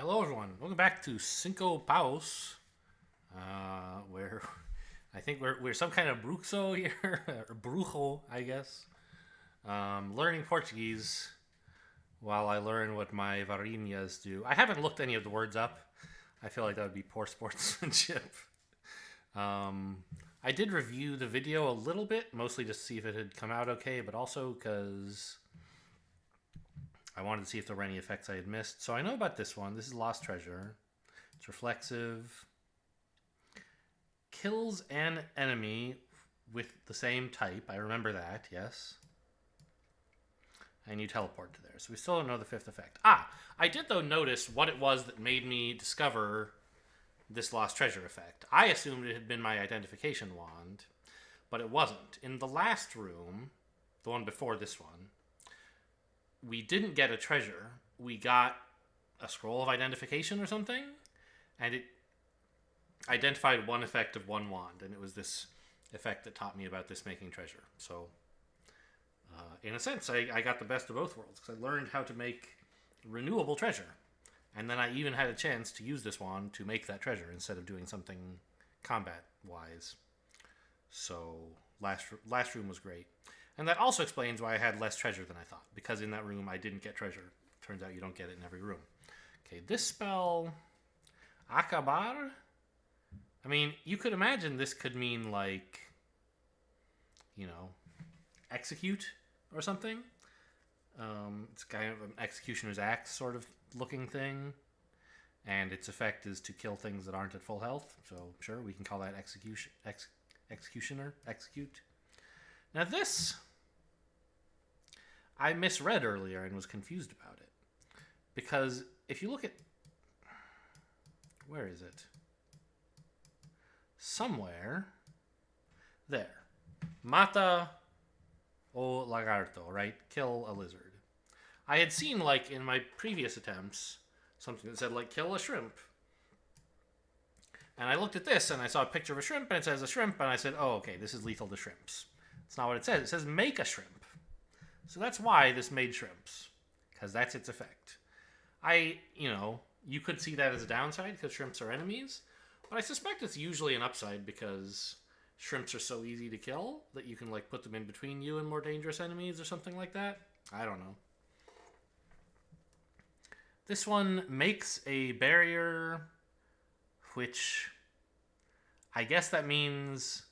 Hello, everyone. Welcome back to Cinco Paus, where I think we're some kind of bruxo here, or brujo, I guess. Learning Portuguese while I learn what my varinhas do. I haven't looked any of the words up. I feel like that would be poor sportsmanship. Um, I did review the video a little bit, mostly just to see if it had come out okay, but also because I wanted to see if there were any effects I had missed. So I know about this one. This is Lost Treasure. It's reflexive. Kills an enemy with the same type. I remember that, yes. And you teleport to there. So we still don't know the fifth effect. I did, though, notice what it was that made me discover this Lost Treasure effect. I assumed it had been my identification wand, but it wasn't. In the last room, the one before this one, we didn't get a treasure. We got a scroll of identification or something, and it identified one effect of one wand, and it was this effect that taught me about this making treasure. So, in a sense, I got the best of both worlds, because I learned how to make renewable treasure, and then I even had a chance to use this wand to make that treasure instead of doing something combat-wise. So, last room was great. And that also explains why I had less treasure than I thought, because in that room I didn't get treasure. Turns out you don't get it in every room. Okay, this spell, acabar. I mean, you could imagine this could mean like, execute or something. It's kind of an executioner's axe sort of looking thing, and its effect is to kill things that aren't at full health. So sure, we can call that executioner, execute. Now this, I misread earlier and was confused about it. Because if you look at, where is it? Somewhere, there. Mata o lagarto, right? Kill a lizard. I had seen, like, in my previous attempts, something that said, like, kill a shrimp. And I looked at this and I saw a picture of a shrimp and it says a shrimp, and I said, oh, okay, this is lethal to shrimps. It's not what it says. It says make a shrimp. So that's why this made shrimps, because that's its effect. You could see that as a downside because shrimps are enemies, but I suspect it's usually an upside because shrimps are so easy to kill that you can like put them in between you and more dangerous enemies or something like that. I don't know. This one makes a barrier, which I guess that means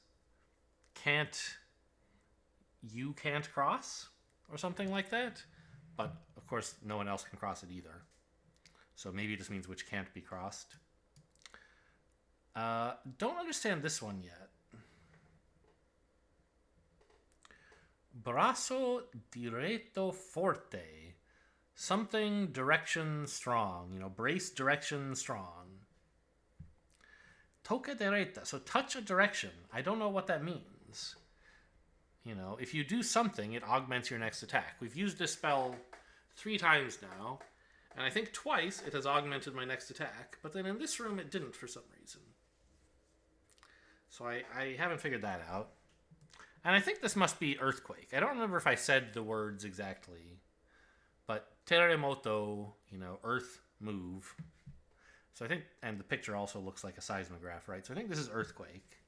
you can't cross or something like that. But of course, no one else can cross it either. So maybe it just means which can't be crossed. Don't understand this one yet. Brazo diretto forte. Something direction strong. Brace direction strong. Toca diretta. So touch a direction. I don't know what that means. If you do something, it augments your next attack. We've used this spell 3 times now, and I think twice it has augmented my next attack, but then in this room it didn't for some reason. So I haven't figured that out. And I think this must be Earthquake. I don't remember if I said the words exactly, but terremoto, earth move. So I think, and the picture also looks like a seismograph, right? So I think this is Earthquake.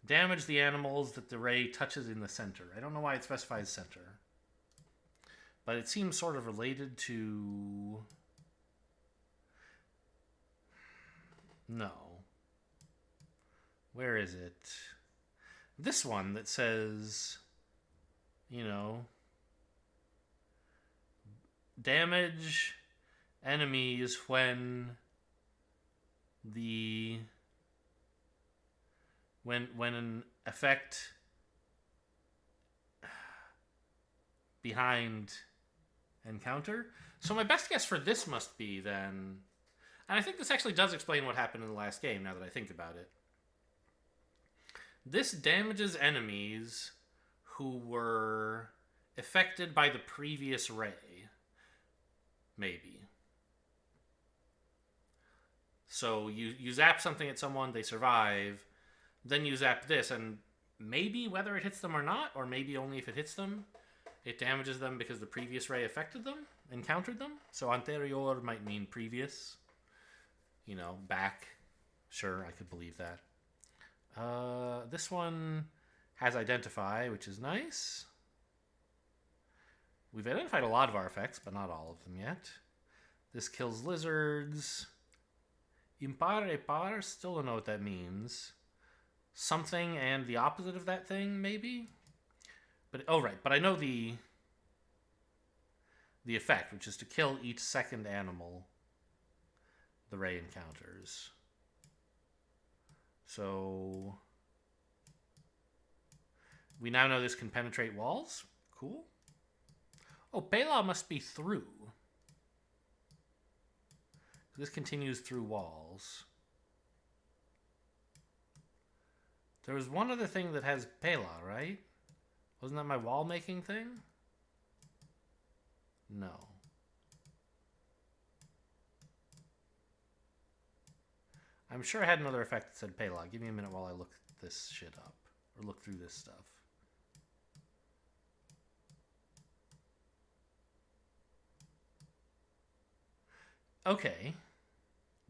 Damage the animals that the ray touches in the center. I don't know why it specifies center. But it seems sort of related to... No. Where is it? This one that says, damage enemies when an effect behind encounter. So my best guess for this must be then, and I think this actually does explain what happened in the last game now that I think about it. This damages enemies who were affected by the previous ray. Maybe. So you zap something at someone, they survive, then you zap this, and maybe whether it hits them or not, or maybe only if it hits them, it damages them because the previous ray affected them, encountered them. So anterior might mean previous. you know, back. Sure, I could believe that. This one has identify, which is nice. We've identified a lot of our effects, but not all of them yet. This kills lizards. Impar e par, still don't know what that means. Something and the opposite of that thing, maybe? But oh right, but I know the effect, which is to kill each second animal the ray encounters. So we now know this can penetrate walls. Cool. Oh, Pela must be through. This continues through walls. There was one other thing that has Pela, right? Wasn't that my wall making thing? No. I'm sure I had another effect that said Pela. Give me a minute while I look this shit up. Or look through this stuff. Okay.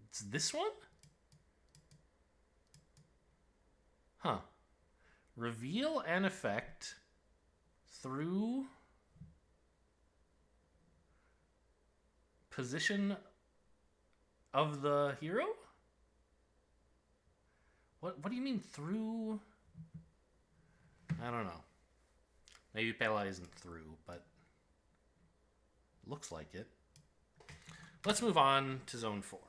It's this one? Huh. Reveal an effect through position of the hero? What do you mean through? I don't know. Maybe Pela isn't through, but looks like it. Let's move on to Zone 4.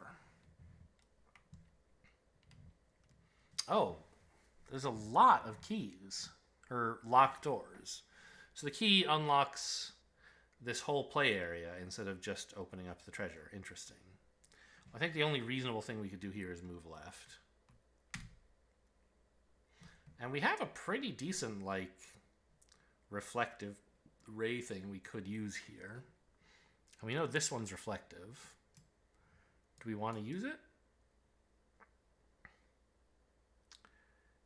Oh, there's a lot of keys, or locked doors. So the key unlocks this whole play area instead of just opening up the treasure. Interesting. I think the only reasonable thing we could do here is move left. And we have a pretty decent, like, reflective ray thing we could use here. And we know this one's reflective. Do we want to use it?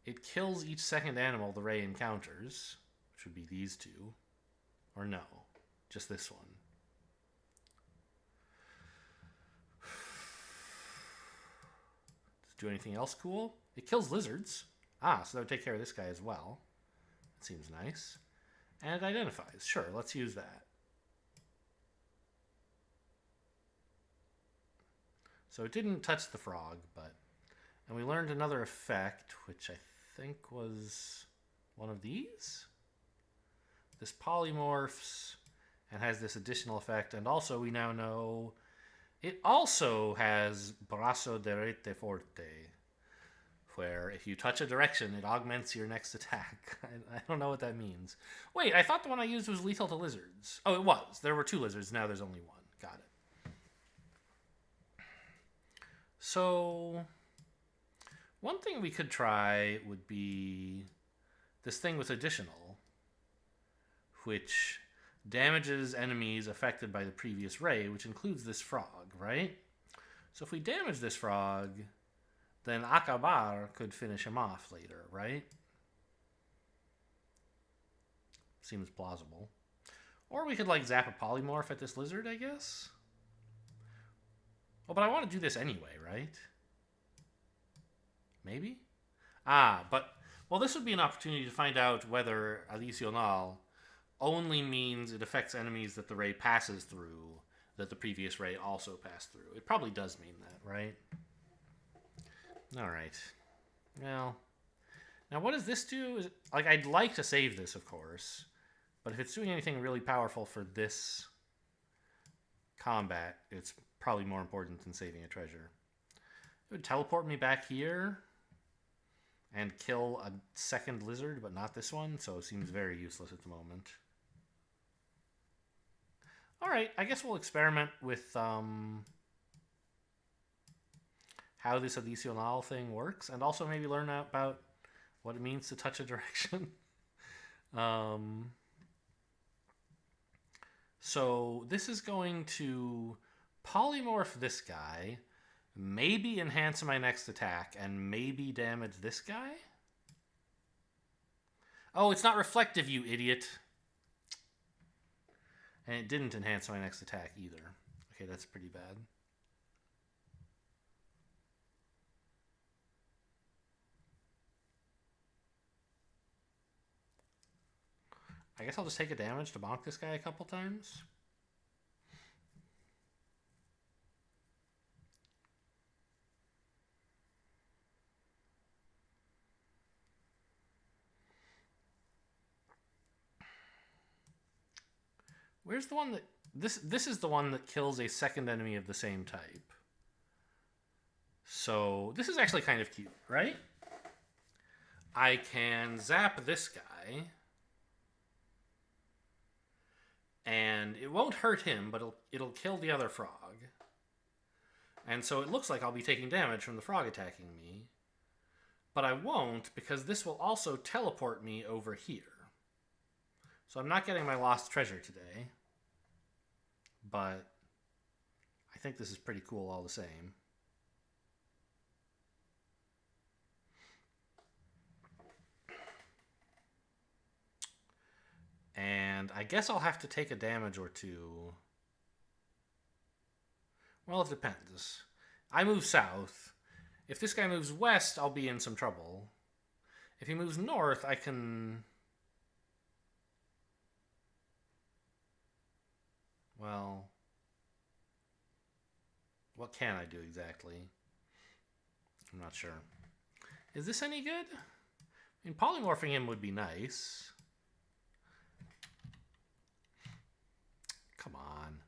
It kills each second animal the ray encounters, which would be these two. Or no, just this one. Does it do anything else cool? It kills lizards. Ah, so that would take care of this guy as well. That seems nice. And it identifies. Sure, let's use that. So it didn't touch the frog, but... And we learned another effect, which I think was one of these? This polymorphs and has this additional effect. And also we now know it also has brazo de rete forte, where if you touch a direction, it augments your next attack. I don't know what that means. Wait, I thought the one I used was lethal to lizards. Oh, it was. There were 2 lizards. Now there's only 1. Got it. So, one thing we could try would be this thing with additional, which damages enemies affected by the previous ray, which includes this frog, right? So if we damage this frog, then Akabar could finish him off later, right? Seems plausible. Or we could, like, zap a polymorph at this lizard, I guess? Oh, but I want to do this anyway, right? Maybe? Ah, but... Well, this would be an opportunity to find out whether Adicional only means it affects enemies that the ray passes through, that the previous ray also passed through. It probably does mean that, right? Alright. Well, now what does this do? Like, I'd like to save this, of course, but if it's doing anything really powerful for this combat, it's probably more important than saving a treasure. It would teleport me back here and kill a second lizard, but not this one, so it seems very useless at the moment. Alright, I guess we'll experiment with how this Adicional thing works, and also maybe learn about what it means to touch a direction. So this is going to polymorph this guy, maybe enhance my next attack, and maybe damage this guy? Oh, it's not reflective, you idiot. And it didn't enhance my next attack either. Okay, that's pretty bad. I guess I'll just take a damage to bonk this guy a couple times. Where's the one that... This is the one that kills a second enemy of the same type. So this is actually kind of cute, right? I can zap this guy. And it won't hurt him, but it'll kill the other frog. And so it looks like I'll be taking damage from the frog attacking me. But I won't, because this will also teleport me over here. So I'm not getting my lost treasure today. But I think this is pretty cool all the same. And I guess I'll have to take a damage or two. Well, it depends. I move south. If this guy moves west, I'll be in some trouble. If he moves north, I can... Well... What can I do exactly? I'm not sure. Is this any good? I mean, polymorphing him would be nice. Come on.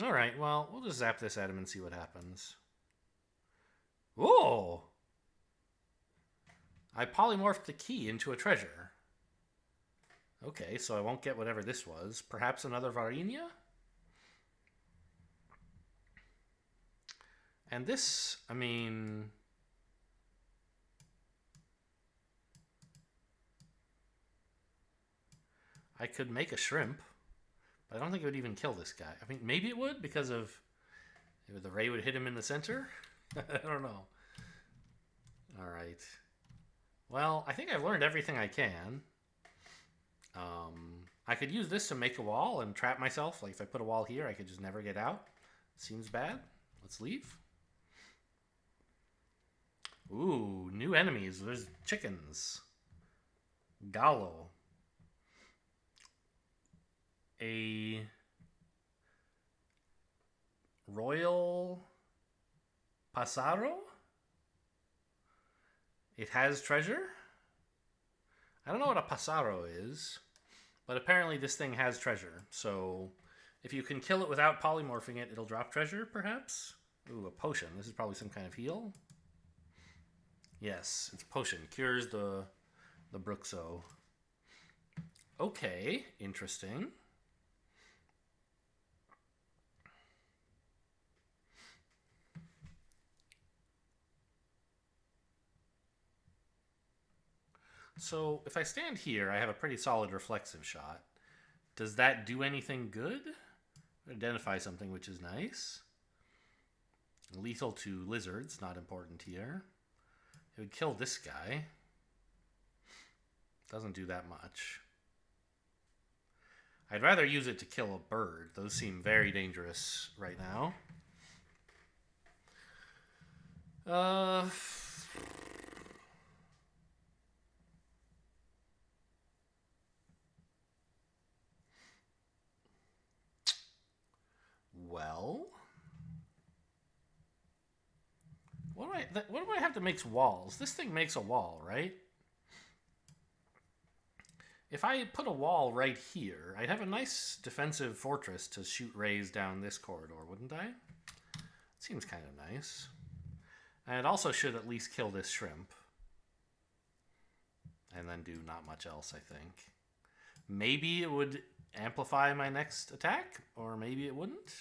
Alright, well, we'll just zap this at him and see what happens. Whoa! I polymorphed the key into a treasure. Okay, so I won't get whatever this was. Perhaps another Varinia? And this, I mean... I could make a shrimp, but I don't think it would even kill this guy. I mean, maybe it would because of... Maybe the ray would hit him in the center? I don't know. Alright. Well, I think I've learned everything I can. I could use this to make a wall and trap myself. Like, if I put a wall here, I could just never get out. Seems bad. Let's leave. Ooh, new enemies. There's chickens. Galo. A royal pasaro? It has treasure? I don't know what a pasaro is, but apparently this thing has treasure. So if you can kill it without polymorphing it, it'll drop treasure, perhaps? Ooh, a potion. This is probably some kind of heal. Yes, it's a potion. Cures the Bruxo. Okay, interesting. So if I stand here, I have a pretty solid reflexive shot. Does that do anything good? Identify something, which is nice. Lethal to lizards, not important here. It would kill this guy. Doesn't do that much. I'd rather use it to kill a bird. Those seem very dangerous right now. Well, what do I have to make walls? This thing makes a wall, right? If I put a wall right here, I'd have a nice defensive fortress to shoot rays down this corridor, wouldn't I? Seems kind of nice. And it also should at least kill this shrimp. And then do not much else, I think. Maybe it would amplify my next attack, or maybe it wouldn't.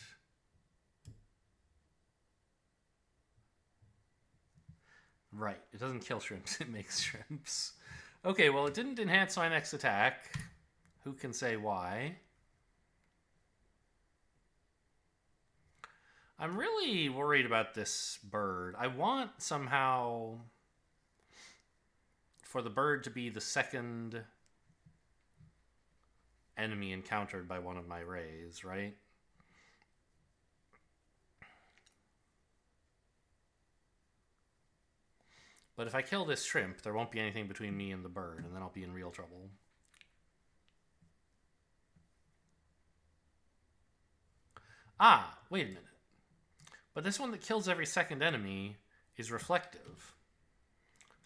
Right, it doesn't kill shrimps, it makes shrimps. Okay, well, it didn't enhance my next attack. Who can say why? I'm really worried about this bird. I want somehow for the bird to be the second enemy encountered by one of my rays, right? But if I kill this shrimp, there won't be anything between me and the bird, and then I'll be in real trouble. Ah, wait a minute. But this one that kills every second enemy is reflective.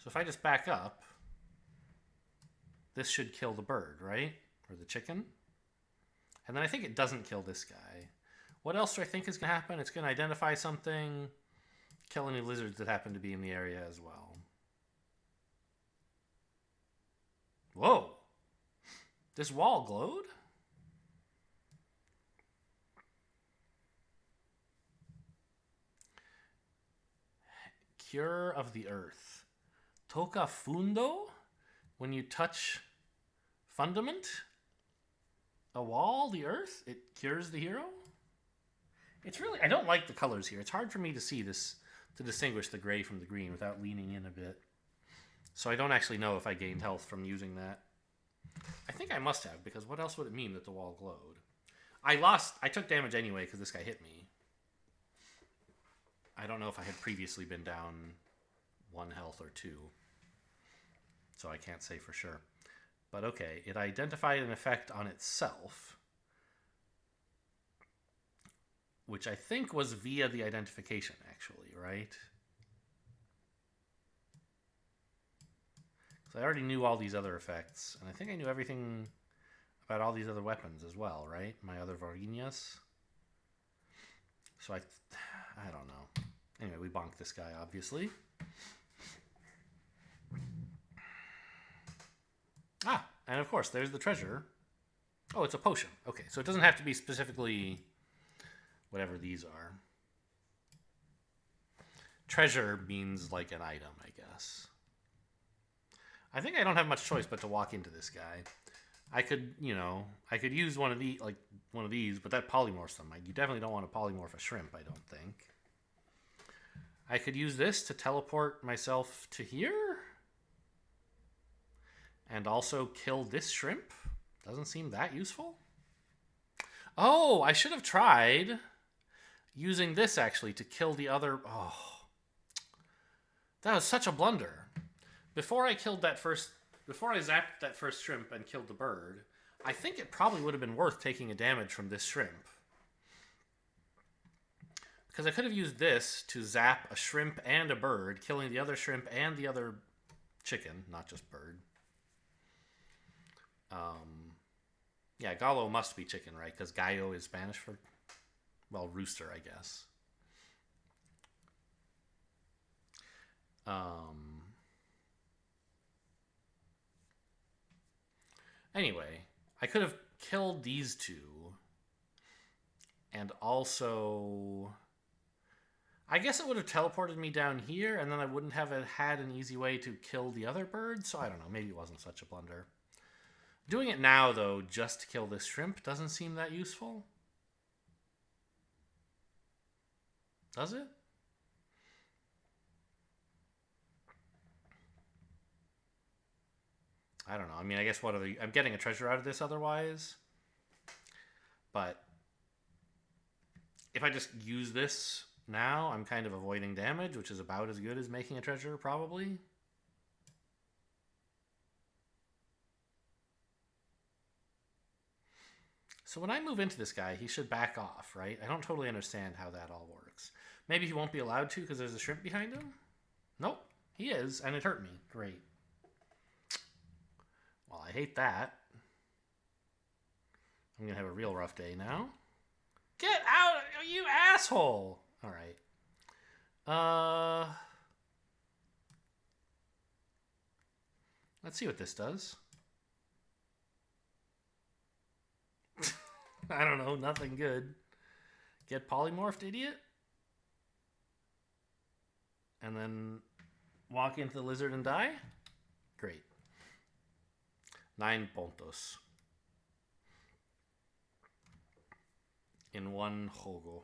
So if I just back up, this should kill the bird, right? Or the chicken. And then I think it doesn't kill this guy. What else do I think is going to happen? It's going to identify something, kill any lizards that happen to be in the area as well. Whoa! This wall glowed? Cure of the earth. Toca fundo? When you touch fundament, a wall, the earth, it cures the hero? It's really, I don't like the colors here. It's hard for me to see this, to distinguish the gray from the green without leaning in a bit. So I don't actually know if I gained health from using that. I think I must have, because what else would it mean that the wall glowed? I took damage anyway because this guy hit me. I don't know if I had previously been down 1 health or 2. So I can't say for sure. But okay, it identified an effect on itself, which I think was via the identification, actually, right? So I already knew all these other effects, and I think I knew everything about all these other weapons as well, right? My other Varinas. So I don't know. Anyway, we bonked this guy, obviously. Ah, and of course, there's the treasure. Oh, it's a potion. Okay, so it doesn't have to be specifically whatever these are. Treasure means like an item, I guess. I think I don't have much choice but to walk into this guy. I could, I could use one of these, but that polymorphs them. You definitely don't want to polymorph a shrimp, I don't think. I could use this to teleport myself to here. And also kill this shrimp. Doesn't seem that useful. Oh, I should have tried using this actually to kill the other. Oh, that was such a blunder. Before I zapped that first shrimp and killed the bird, I think it probably would have been worth taking a damage from this shrimp. Because I could have used this to zap a shrimp and a bird, killing the other shrimp and the other chicken, not just bird. Yeah, galo must be chicken, right? Because gallo is Spanish for, well, rooster, I guess. Anyway, I could have killed these two. And also, I guess it would have teleported me down here, and then I wouldn't have had an easy way to kill the other bird. So I don't know, maybe it wasn't such a blunder. Doing it now, though, just to kill this shrimp doesn't seem that useful. Does it? I don't know. I mean, I guess I'm getting a treasure out of this otherwise. But if I just use this now, I'm kind of avoiding damage, which is about as good as making a treasure, probably. So when I move into this guy, he should back off, right? I don't totally understand how that all works. Maybe he won't be allowed to because there's a shrimp behind him? Nope, he is, and it hurt me. Great. Well, I hate that. I'm going to have a real rough day now. Get out, you asshole! All right. Let's see what this does. I don't know, nothing good. Get polymorphed, idiot. And then walk into the lizard and die? Great. 9 puntos. In one jogo.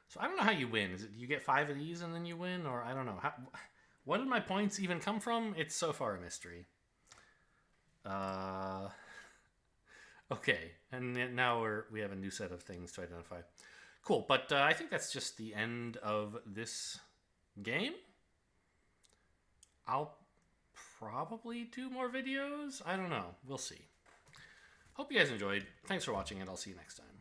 So I don't know how you win. Is it you get 5 of these and then you win? Or I don't know. What did my points even come from? It's so far a mystery. Okay, and now we have a new set of things to identify. Cool, but I think that's just the end of this game. I'll probably do more videos. I don't know. We'll see. Hope you guys enjoyed. Thanks for watching, and I'll see you next time.